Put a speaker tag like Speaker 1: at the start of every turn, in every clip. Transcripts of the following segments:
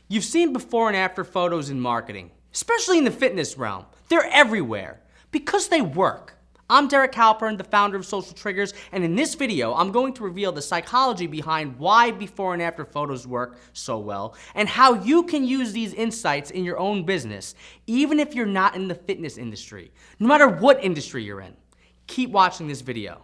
Speaker 1: You've seen before and after photos in marketing, especially in the fitness realm. They're everywhere because they work. I'm Halpern, the founder of Social Triggers, and in this video, I'm going to reveal the psychology behind why before and after photos work so well, and how you can use these insights in your own business, even if you're not in the fitness industry, no matter what industry you're in. Keep watching this video.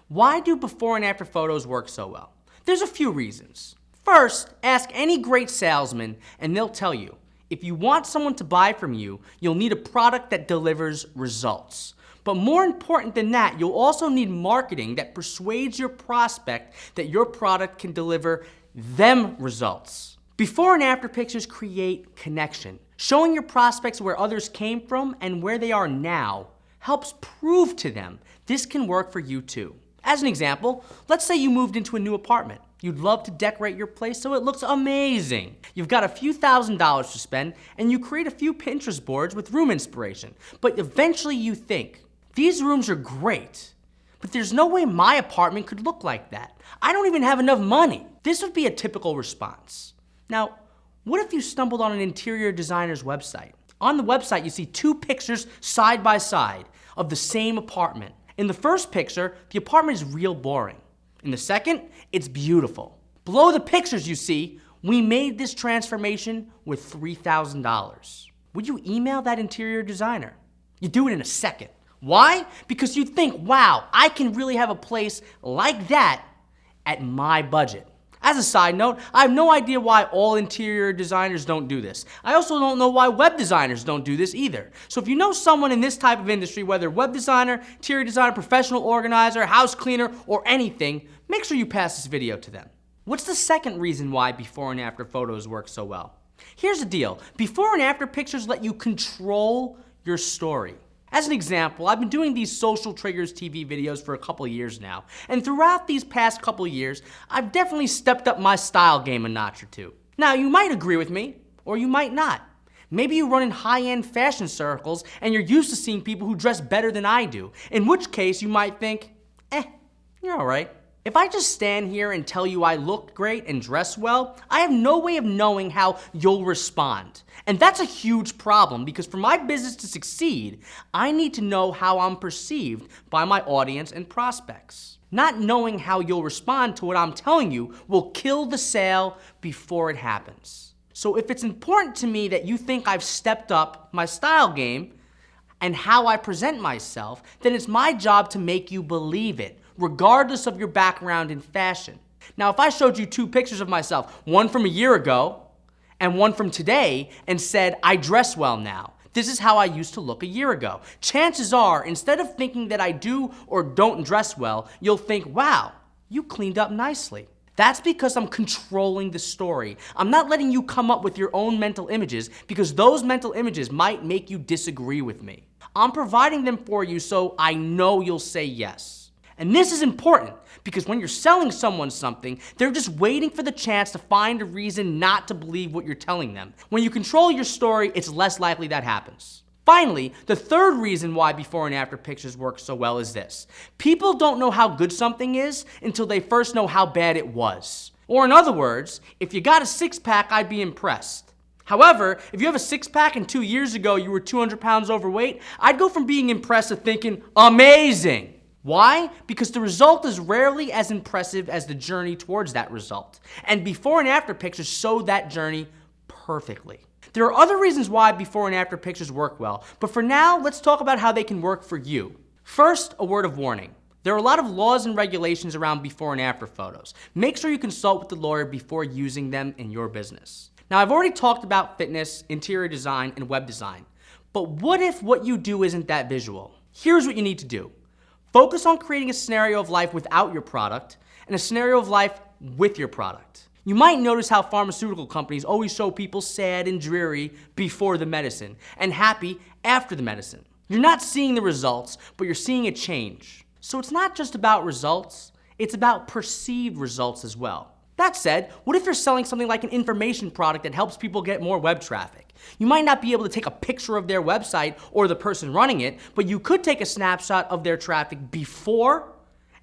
Speaker 1: Why do before and after photos work so well? There's a few reasons. First, ask any great salesman and they'll tell you, if you want someone to buy from you, you'll need a product that delivers results. But more important than that, you'll also need marketing that persuades your prospect that your product can deliver them results. Before and after pictures create connection. Showing your prospects where others came from and where they are now helps prove to them this can work for you too. As an example, let's say you moved into a new apartment. You'd love to decorate your place so it looks amazing. You've got a few $1,000s to spend and you create a few Pinterest boards with room inspiration. But eventually you think, these rooms are great, but there's no way my apartment could look like that. I don't even have enough money. This would be a typical response. Now, what if you stumbled on an interior designer's website? On the website, you see two pictures side by side of the same apartment. In the first picture, the apartment is real boring. In the second, it's beautiful. Below the pictures you see, we made this transformation with $3,000. Would you email that interior designer? You do it in a second. Why? Because you think, wow, I can really have a place like that at my budget. As a side note, I have no idea why all interior designers don't do this. I also don't know why web designers don't do this either. So if you know someone in this type of industry, whether web designer, interior designer, professional organizer, house cleaner, or anything, make sure you pass this video to them. What's the second reason why before and after photos work so well? Here's the deal. Before and after pictures let you control your story. As an example, I've been doing these Social Triggers TV videos for a couple years now, and throughout these past couple years, I've definitely stepped up my style game a notch or two. Now, you might agree with me, or you might not. Maybe you run in high-end fashion circles and you're used to seeing people who dress better than I do, in which case you might think, you're all right. If I just stand here and tell you I look great and dress well, I have no way of knowing how you'll respond. And that's a huge problem because for my business to succeed, I need to know how I'm perceived by my audience and prospects. Not knowing how you'll respond to what I'm telling you will kill the sale before it happens. So if it's important to me that you think I've stepped up my style game and how I present myself, then it's my job to make you believe it, regardless of your background in fashion. Now, if I showed you two pictures of myself, one from a year ago and one from today, and said, I dress well now, this is how I used to look a year ago, chances are, instead of thinking that I do or don't dress well, you'll think, wow, you cleaned up nicely. That's because I'm controlling the story. I'm not letting you come up with your own mental images because those mental images might make you disagree with me. I'm providing them for you so I know you'll say yes. And this is important because when you're selling someone something, they're just waiting for the chance to find a reason not to believe what you're telling them. When you control your story, it's less likely that happens. Finally, the third reason why before and after pictures work so well is this. People don't know how good something is until they first know how bad it was. Or in other words, if you got a six-pack, I'd be impressed. However, if you have a six-pack and 2 years ago you were 200 pounds overweight, I'd go from being impressed to thinking, amazing. Why? Because the result is rarely as impressive as the journey towards that result. And before and after pictures show that journey perfectly. There are other reasons why before and after pictures work well, but for now, let's talk about how they can work for you. First, a word of warning. There are a lot of laws and regulations around before and after photos. Make sure you consult with the lawyer before using them in your business. Now, I've already talked about fitness, interior design, and web design, but what if what you do isn't that visual? Here's what you need to do. Focus on creating a scenario of life without your product and a scenario of life with your product. You might notice how pharmaceutical companies always show people sad and dreary before the medicine and happy after the medicine. You're not seeing the results, but you're seeing a change. So it's not just about results, it's about perceived results as well. That said, what if you're selling something like an information product that helps people get more web traffic? You might not be able to take a picture of their website or the person running it, but you could take a snapshot of their traffic before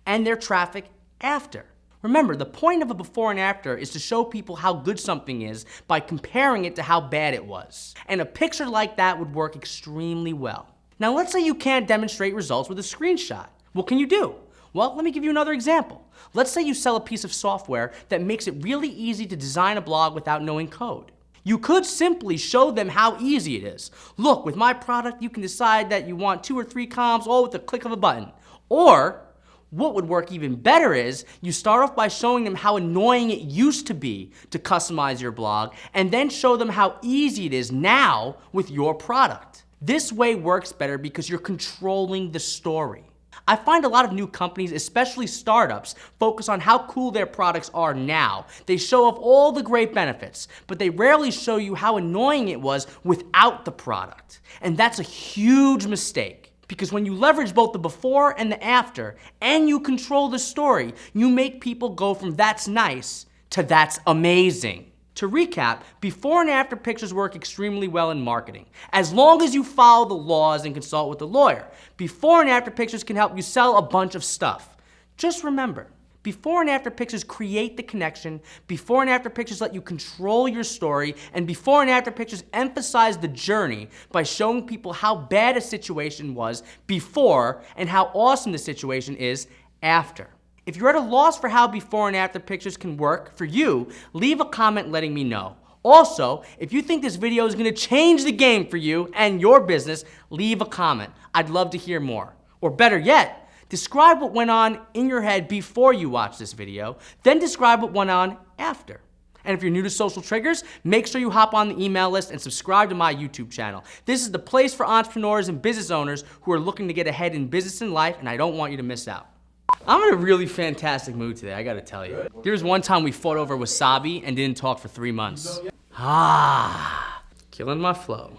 Speaker 1: and their traffic after. Remember, the point of a before and after is to show people how good something is by comparing it to how bad it was. And a picture like that would work extremely well. Now let's say you can't demonstrate results with a screenshot. What can you do? Well, let me give you another example. Let's say you sell a piece of software that makes it really easy to design a blog without knowing code. You could simply show them how easy it is. Look, with my product, you can decide that you want 2 or 3 columns all with the click of a button. Or, what would work even better is you start off by showing them how annoying it used to be to customize your blog, and then show them how easy it is now with your product. This way works better because you're controlling the story. I find a lot of new companies, especially startups, focus on how cool their products are now. They show off all the great benefits, but they rarely show you how annoying it was without the product. And that's a huge mistake. Because when you leverage both the before and the after, and you control the story, you make people go from that's nice to that's amazing. To recap, before and after pictures work extremely well in marketing, as long as you follow the laws and consult with a lawyer. Before and after pictures can help you sell a bunch of stuff. Just remember, before and after pictures create the connection, before and after pictures let you control your story, and before and after pictures emphasize the journey by showing people how bad a situation was before and how awesome the situation is after. If you're at a loss for how before and after pictures can work for you, leave a comment letting me know. Also, if you think this video is gonna change the game for you and your business, leave a comment. I'd love to hear more. Or better yet, describe what went on in your head before you watched this video, then describe what went on after. And if you're new to Social Triggers, make sure you hop on the email list and subscribe to my YouTube channel. This is the place for entrepreneurs and business owners who are looking to get ahead in business and life, and I don't want you to miss out. I'm in a really fantastic mood today, I gotta tell you. There was one time we fought over wasabi and didn't talk for 3 months. Killing my flow.